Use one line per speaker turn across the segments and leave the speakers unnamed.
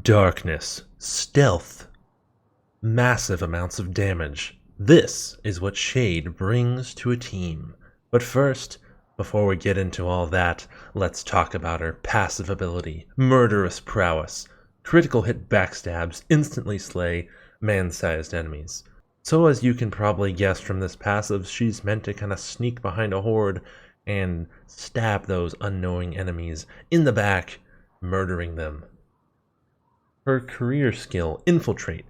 Darkness, stealth, massive amounts of damage. This is what Shade brings to a team. But first, before we get into all that, let's talk about her passive ability, murderous prowess, critical hit backstabs, instantly slay man-sized enemies. So as you can probably guess from this passive, she's meant to kind of sneak behind a horde and stab those unknowing enemies in the back, murdering them. Her career skill, Infiltrate.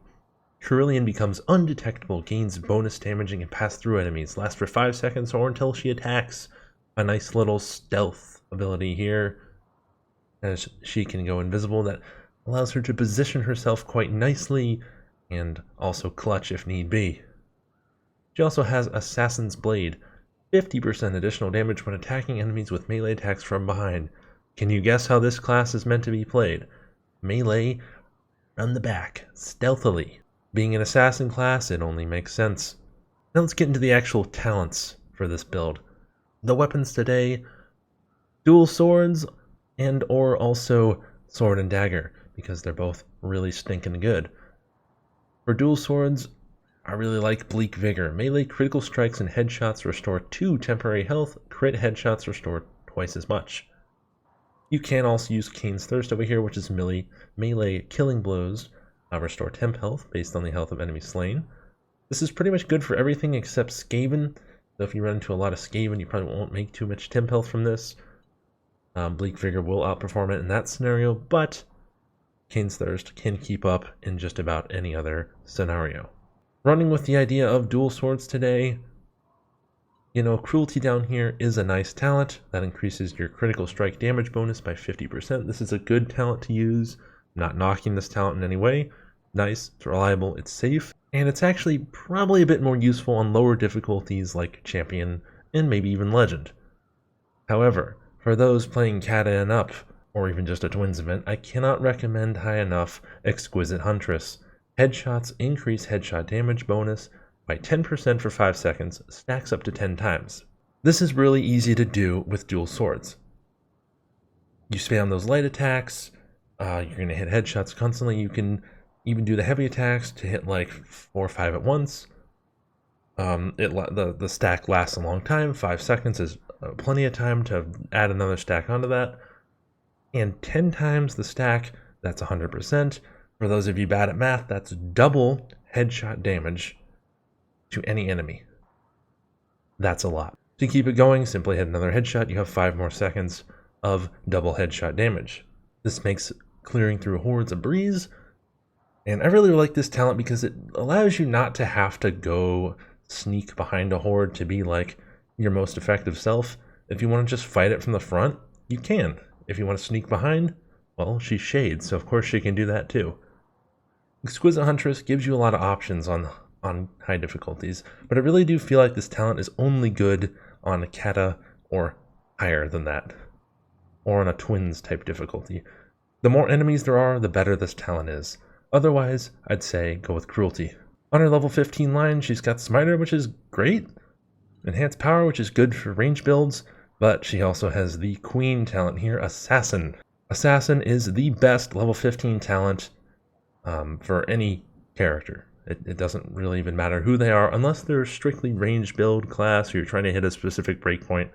Cerulean becomes undetectable, gains bonus damage and can pass through enemies, lasts for 5 seconds or until she attacks. A nice little stealth ability here, as she can go invisible. That allows her to position herself quite nicely and also clutch if need be. She also has Assassin's Blade, 50% additional damage when attacking enemies with melee attacks from behind. Can you guess how this class is meant to be played? Melee from the back, stealthily. Being an assassin class, it only makes sense. Now let's get into the actual talents for this build. The weapons today, dual swords and or also sword and dagger, because they're both really stinking good. For dual swords, I really like Bleak Vigor. Melee critical strikes and headshots restore 2 temporary health, crit headshots restore twice as much. You can also use Kane's Thirst over here, which is melee killing blows, restore temp health based on the health of enemies slain. This is pretty much good for everything except Skaven, so if you run into a lot of Skaven, you probably won't make too much temp health from this. Bleak Vigor will outperform it in that scenario, but Kane's Thirst can keep up in just about any other scenario. Running with the idea of dual swords today, Cruelty down here is a nice talent that increases your critical strike damage bonus by 50%. This is a good talent to use. I'm not knocking this talent in any way. Nice, it's reliable, it's safe, and it's actually probably a bit more useful on lower difficulties like Champion and maybe even Legend. However, for those playing Kata and up, or even just a Twins event, I cannot recommend high enough Exquisite Huntress. Headshots increase headshot damage bonus by 10% for 5 seconds, stacks up to 10 times. This is really easy to do with dual swords. You spam those light attacks, you're going to hit headshots constantly. You can even do the heavy attacks to hit like 4 or 5 at once. The stack lasts a long time. 5 seconds is plenty of time to add another stack onto that. And 10 times the stack, that's 100%. For those of you bad at math, that's double headshot damage to any enemy. That's a lot. To keep it going, simply hit another headshot. You have 5 more seconds of double headshot damage. This makes clearing through hordes a breeze, and I really like this talent because it allows you not to have to go sneak behind a horde to be like your most effective self. If you want to just fight it from the front, you can. If you want to sneak behind, well, she's Shade, so of course she can do that too. Exquisite Huntress gives you a lot of options on high difficulties, but I really do feel like this talent is only good on a Kata or higher than that, or on a Twins type difficulty. The more enemies there are, the better this talent is. Otherwise, I'd say go with Cruelty. On her level 15 line, she's got Smiter, which is great, Enhanced Power, which is good for range builds, but she also has the Queen talent here, Assassin. Assassin is the best level 15 talent for any character. It doesn't really even matter who they are, unless they're strictly range build class, or you're trying to hit a specific breakpoint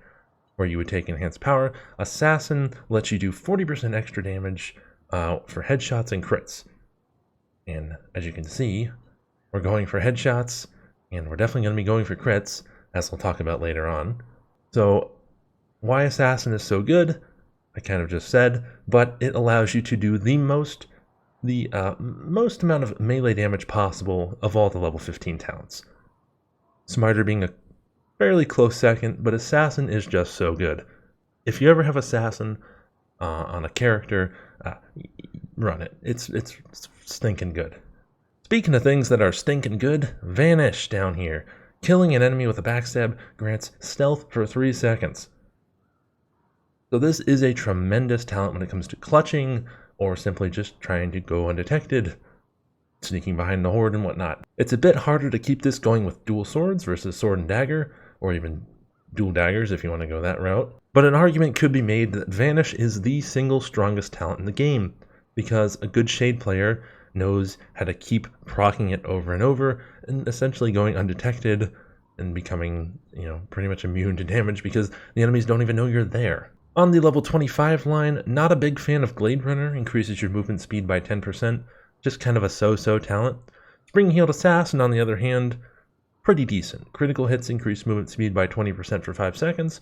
where you would take Enhanced Power. Assassin lets you do 40% extra damage for headshots and crits. And as you can see, we're going for headshots, and we're definitely going to be going for crits, as we'll talk about later on. So why Assassin is so good, I kind of just said, but it allows you to do the most amount of melee damage possible of all the level 15 talents. Smiter being a fairly close second, but Assassin is just so good. If you ever have Assassin on a character, run it. It's stinking good. Speaking of things that are stinking good, Vanish down here. Killing an enemy with a backstab grants stealth for 3 seconds. So this is a tremendous talent when it comes to clutching, or simply just trying to go undetected, sneaking behind the horde and whatnot. It's a bit harder to keep this going with dual swords versus sword and dagger, or even dual daggers if you want to go that route. But an argument could be made that Vanish is the single strongest talent in the game. because a good Shade player knows how to keep proccing it over and over and essentially going undetected and becoming, pretty much immune to damage because the enemies don't even know you're there. On the level 25 line, not a big fan of Glade Runner, increases your movement speed by 10%, just kind of a so-so talent. Spring Healed Assassin, on the other hand, pretty decent. Critical hits increase movement speed by 20% for 5 seconds.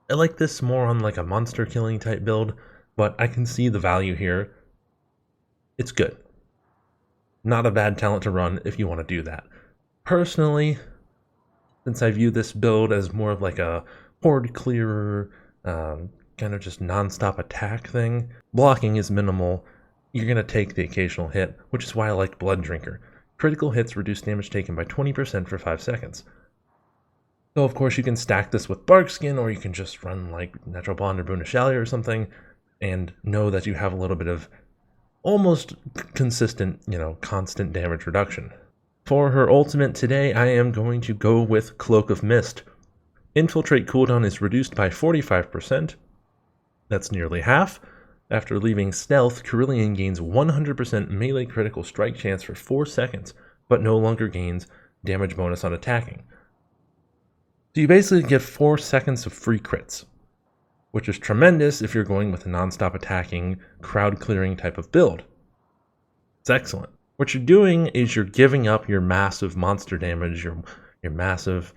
I like this more on like a monster killing type build, but I can see the value here. It's good. Not a bad talent to run if you want to do that. Personally, since I view this build as more of like a horde clearer, kind of just non-stop attack thing, blocking is minimal. You're going to take the occasional hit, which is why I like Blood Drinker. Critical hits reduce damage taken by 20% for 5 seconds. So of course you can stack this with Barkskin, or you can just run like Natural Bond or Boon of Shallya or something, and know that you have a little bit of almost consistent, constant damage reduction. For her ultimate today, I am going to go with Cloak of Mist. Infiltrate cooldown is reduced by 45%. That's nearly half. After leaving Stealth, Kerillian gains 100% melee critical strike chance for 4 seconds, but no longer gains damage bonus on attacking. So you basically get 4 seconds of free crits, which is tremendous if you're going with a non-stop attacking, crowd-clearing type of build. It's excellent. What you're doing is you're giving up your massive monster damage, your massive,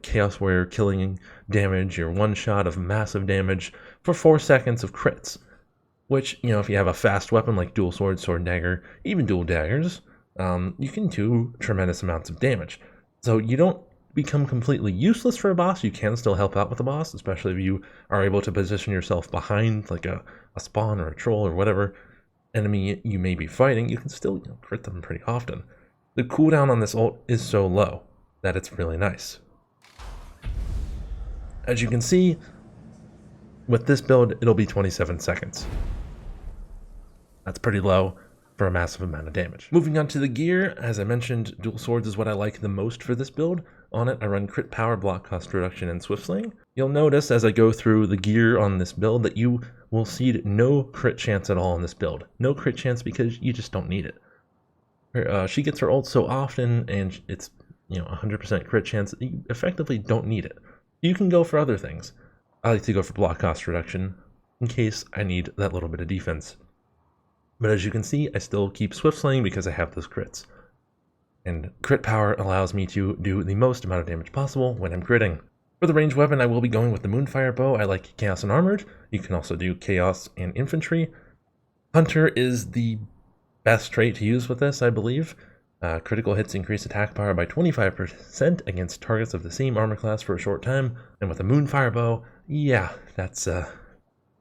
Chaos Warrior killing damage, your one-shot of massive damage for 4 seconds of crits. Which, if you have a fast weapon like dual sword, sword dagger, even dual daggers, you can do tremendous amounts of damage. So you don't become completely useless for a boss. You can still help out with the boss, especially if you are able to position yourself behind like a spawn or a troll or whatever enemy you may be fighting. You can still crit them pretty often. The cooldown on this ult is so low that it's really nice. As you can see, with this build, it'll be 27 seconds. That's pretty low for a massive amount of damage. Moving on to the gear, as I mentioned, dual swords is what I like the most for this build. On it, I run crit power, block cost reduction, and swift sling. You'll notice as I go through the gear on this build that you will see no crit chance at all in this build. No crit chance because you just don't need it. She gets her ult so often, and it's 100% crit chance that you effectively don't need it. You can go for other things. I like to go for block cost reduction in case I need that little bit of defense. But as you can see, I still keep swift slaying because I have those crits. And crit power allows me to do the most amount of damage possible when I'm critting. For the ranged weapon, I will be going with the Moonfire Bow. I like Chaos and Armored. You can also do Chaos and Infantry. Hunter is the best trait to use with this, I believe. Critical hits increase attack power by 25% against targets of the same armor class for a short time. And with a Moonfire Bow, yeah, that's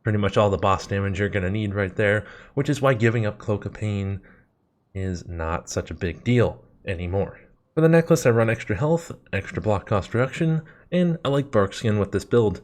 pretty much all the boss damage you're going to need right there, which is why giving up Cloak of Pain is not such a big deal anymore. For the necklace, I run extra health, extra block cost reduction, and I like Barkskin with this build.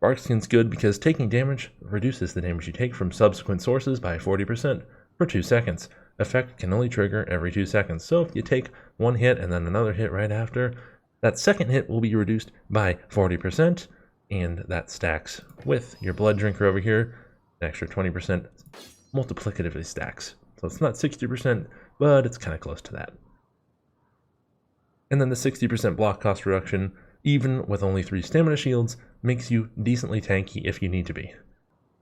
Barkskin's good because taking damage reduces the damage you take from subsequent sources by 40% for 2 seconds. Effect can only trigger every 2 seconds, so if you take one hit and then another hit right after, that second hit will be reduced by 40%, and that stacks with your Blood Drinker over here. An extra 20% multiplicatively stacks. So it's not 60%, but it's kind of close to that. And then the 60% block cost reduction, even with only 3 stamina shields, makes you decently tanky if you need to be.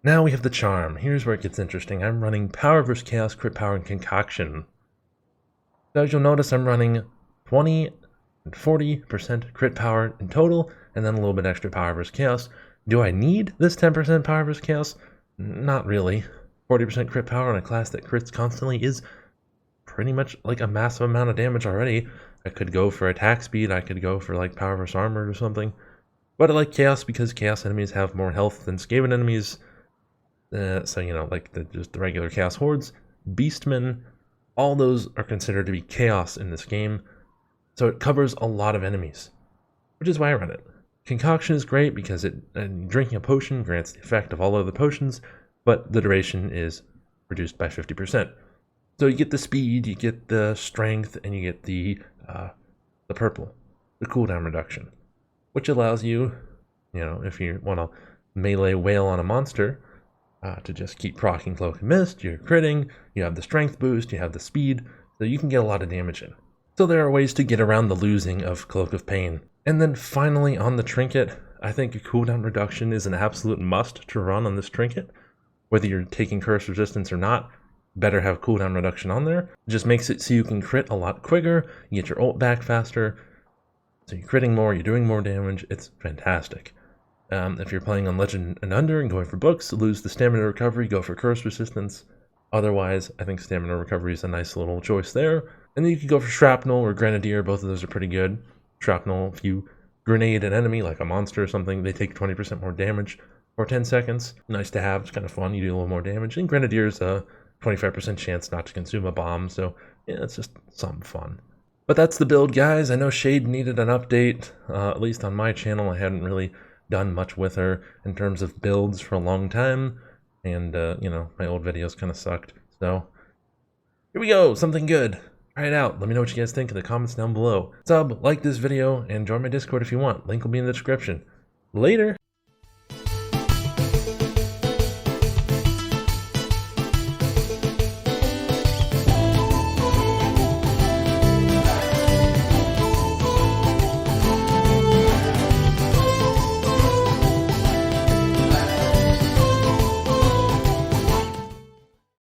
Now we have the Charm. Here's where it gets interesting. I'm running Power vs. Chaos, Crit Power, and Concoction. So as you'll notice, I'm running 20 and 40% crit power in total, and then a little bit extra Power vs. Chaos. Do I need this 10% Power vs. Chaos? Not really. 40% crit power on a class that crits constantly is pretty much like a massive amount of damage already. I could go for attack speed, I could go for like Power vs. Armored or something. But I like Chaos because Chaos enemies have more health than Skaven enemies. So, like just the regular Chaos Hordes, Beastmen, all those are considered to be Chaos in this game. So it covers a lot of enemies, which is why I run it. Concoction is great because drinking a potion grants the effect of all other potions, but the duration is reduced by 50%. So you get the speed, you get the strength, and you get the purple, the cooldown reduction, which allows you, if you want to melee wail on a monster, to just keep proccing Cloak and Mist. You're critting, you have the strength boost, you have the speed, so you can get a lot of damage in. So there are ways to get around the losing of Cloak of Pain. And then finally on the trinket, I think a cooldown reduction is an absolute must to run on this trinket. Whether you're taking curse resistance or not, better have cooldown reduction on there. It just makes it so you can crit a lot quicker, you get your ult back faster, so you're critting more, you're doing more damage, it's fantastic. If you're playing on Legend and Under and going for books, lose the stamina recovery, go for curse resistance. Otherwise, I think stamina recovery is a nice little choice there. And then you could go for shrapnel or grenadier, both of those are pretty good. Shrapnel, if you grenade an enemy like a monster or something, they take 20% more damage for 10 seconds. Nice to have, it's kind of fun, you do a little more damage. And grenadier's a 25% chance not to consume a bomb, so yeah, it's just some fun. But that's the build, guys. I know Shade needed an update, at least on my channel. I hadn't really done much with her in terms of builds for a long time, and you know, my old videos kind of sucked. So here we go, something good. Try it out. Let me know what you guys think in the comments down below. Sub, like this video, and join my Discord if you want. Link will be in the description. Later.